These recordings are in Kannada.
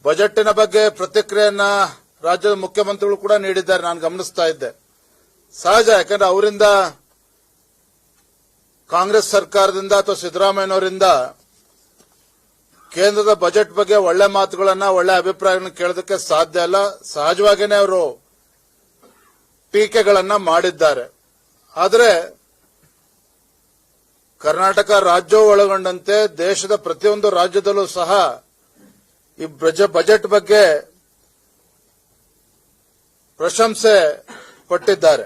ಬಜೆಟ್ಟಿನ ಬಗ್ಗೆ ಪ್ರತಿಕ್ರಿಯೆಯನ್ನ ರಾಜ್ಯದ ಮುಖ್ಯಮಂತ್ರಿಗಳು ಕೂಡ ನೀಡಿದ್ದಾರೆ. ನಾನು ಗಮನಿಸ್ತಾ ಇದ್ದೆ. ಸಹಜ, ಯಾಕಂದ್ರೆ ಅವರಿಂದ ಕಾಂಗ್ರೆಸ್ ಸರ್ಕಾರದಿಂದ ಅಥವಾ ಸಿದ್ದರಾಮಯ್ಯನವರಿಂದ ಕೇಂದ್ರದ ಬಜೆಟ್ ಬಗ್ಗೆ ಒಳ್ಳೆ ಮಾತುಗಳನ್ನ, ಒಳ್ಳೆ ಅಭಿಪ್ರಾಯಗಳನ್ನು ಕೇಳೋದಕ್ಕೆ ಸಾಧ್ಯ ಇಲ್ಲ. ಸಹಜವಾಗಿಯೇ ಅವರು ಟೀಕೆಗಳನ್ನ ಮಾಡಿದ್ದಾರೆ. ಆದರೆ ಕರ್ನಾಟಕ ರಾಜ್ಯವೂ ಒಳಗೊಂಡಂತೆ ದೇಶದ ಪ್ರತಿಯೊಂದು ರಾಜ್ಯದಲ್ಲೂ ಸಹ ಈ ಬಜೆಟ್ ಬಗ್ಗೆ ಪ್ರಶಂಸೆ ಪಟ್ಟಿದ್ದಾರೆ.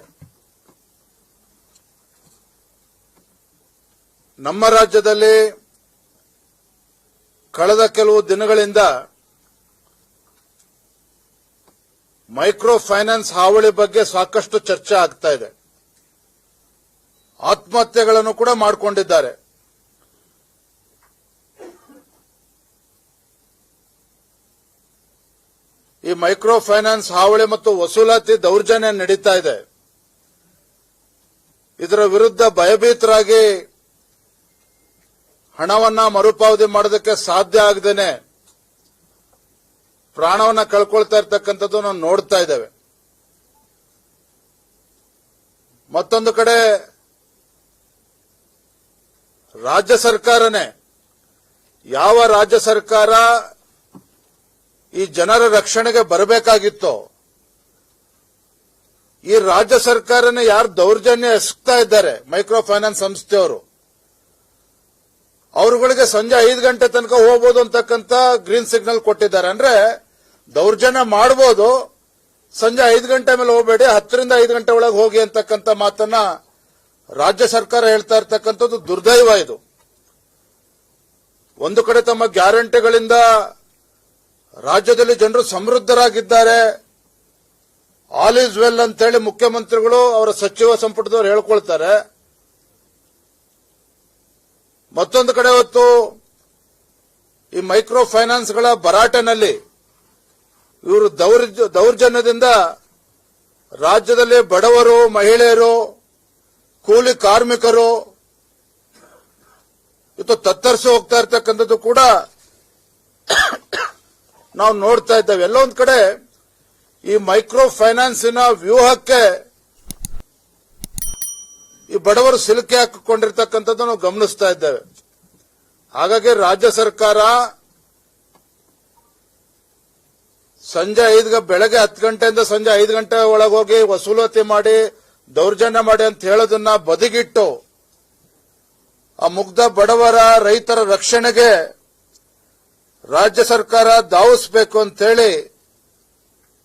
ನಮ್ಮ ರಾಜ್ಯದಲ್ಲಿ ಕಳೆದ ಕೆಲವು ದಿನಗಳಿಂದ ಮೈಕ್ರೋ ಫೈನಾನ್ಸ್ ಹಾವಳಿ ಬಗ್ಗೆ ಸಾಕಷ್ಟು ಚರ್ಚೆ ಆಗ್ತಾ ಇದೆ. ಆತ್ಮಹತ್ಯೆಗಳನ್ನು ಕೂಡ ಮಾಡಿಕೊಂಡಿದ್ದಾರೆ. ಈ ಮೈಕ್ರೋ ಫೈನಾನ್ಸ್ ಹಾವಳಿ ಮತ್ತು ವಸೂಲಾತಿ ದೌರ್ಜನ್ಯ ನಡೀತಾ ಇದೆ. ಇದರ ವಿರುದ್ಧ ಭಯಭೀತರಾಗಿ ಹಣವನ್ನ ಮರುಪಾವತಿ ಮಾಡೋದಕ್ಕೆ ಸಾಧ್ಯ ಆಗದೇನೆ ಪ್ರಾಣವನ್ನ ಕಳ್ಕೊಳ್ತಾ ಇರ್ತಕ್ಕಂಥದ್ದು ನಾವು ನೋಡ್ತಾ ಇದ್ದೇವೆ. ಮತ್ತೊಂದು ಕಡೆ ರಾಜ್ಯ ಸರ್ಕಾರನೇ, ಯಾವ ರಾಜ್ಯ ಸರ್ಕಾರ ಈ ಜನರ ರಕ್ಷಣೆಗೆ ಬರಬೇಕಾಗಿತ್ತೋ ಈ ರಾಜ್ಯ ಸರ್ಕಾರನೇ ಯಾರು ದೌರ್ಜನ್ಯ ಎಸಗ್ತಾ ಇದ್ದಾರೆ ಮೈಕ್ರೋ ಫೈನಾನ್ಸ್ ಸಂಸ್ಥೆಯವರು, ಅವರುಗಳಿಗೆ ಸಂಜೆ 5 ಗಂಟೆ ತನಕ ಹೋಗಬಹುದು ಅಂತಕ್ಕಂಥ ಗ್ರೀನ್ ಸಿಗ್ನಲ್ ಕೊಟ್ಟಿದ್ದಾರೆ. ಅಂದ್ರೆ ದೌರ್ಜನ್ಯ ಮಾಡಬಹುದು, ಸಂಜೆ 5 ಗಂಟೆ ಮೇಲೆ ಹೋಗಬೇಡಿ, 10 ರಿಂದ 5 ಗಂಟೆ ಒಳಗೆ ಹೋಗಿ ಅಂತಕ್ಕಂಥ ಮಾತನ್ನ ರಾಜ್ಯ ಸರ್ಕಾರ ಹೇಳ್ತಾ ಇರ್ತಕ್ಕಂಥದ್ದು ದುರ್ದೈವ. ಇದು ಒಂದು ಕಡೆ ತಮ್ಮ ಗ್ಯಾರಂಟಿಗಳಿಂದ ರಾಜ್ಯದಲ್ಲಿ ಜನರು ಸಮೃದ್ಧರಾಗಿದ್ದಾರೆ, ಆಲ್ ಈಸ್ ವೆಲ್ ಅಂತೇಳಿ ಮುಖ್ಯಮಂತ್ರಿಗಳು ಅವರ ಸಚಿವ ಸಂಪುಟದವರು ಹೇಳ್ಕೊಳ್ತಾರೆ. ಮತ್ತೊಂದು ಕಡೆ ಹೊತ್ತು ಈ ಮೈಕ್ರೋ ಫೈನಾನ್ಸ್ಗಳ ಭರಾಟೆನಲ್ಲಿ ಇವರು ದೌರ್ಜನ್ಯದಿಂದ ರಾಜ್ಯದಲ್ಲಿ ಬಡವರು, ಮಹಿಳೆಯರು, ಕೂಲಿ ಕಾರ್ಮಿಕರು ಇವತ್ತು ತತ್ತರಿಸಿ ಹೋಗ್ತಾ ಇರ್ತಕ್ಕಂಥದ್ದು ಕೂಡ ನಾವು ನೋಡ್ತಾ ಇದ್ದೇವೆ. ಎಲ್ಲೊಂದು ಕಡೆ ಈ ಮೈಕ್ರೋ ಫೈನಾನ್ಸಿನ ವ್ಯೂಹಕ್ಕೆ ಈ ಬಡವರು ಸಿಲುಕಿ ಹಾಕಿಕೊಂಡಿರ್ತಕ್ಕಂಥದ್ದು ನಾವು ಗಮನಿಸ್ತಾ ಇದ್ದೇವೆ. ಹಾಗಾಗಿ ರಾಜ್ಯ ಸರ್ಕಾರ ಬೆಳಗ್ಗೆ 10 ಗಂಟೆಯಿಂದ ಸಂಜೆ 5 ಗಂಟೆ ಒಳಗೆ ಹೋಗಿ ವಸೂಲಾತಿ ಮಾಡಿ ದೌರ್ಜನ್ಯ ಮಾಡಿ ಅಂತ ಹೇಳೋದನ್ನ ಬದಿಗಿಟ್ಟು ಆ ಮುಗ್ಧ ಬಡವರ, ರೈತರ ರಕ್ಷಣೆಗೆ ರಾಜ್ಯ ಸರ್ಕಾರ ಧಾವಿಸಬೇಕು ಅಂತ ಹೇಳಿ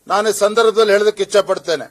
ನಾನು ಈ ಸಂದರ್ಭದಲ್ಲಿ ಹೇಳೋದಕ್ಕೆ ಇಚ್ಛೆ ಪಡ್ತೇನೆ.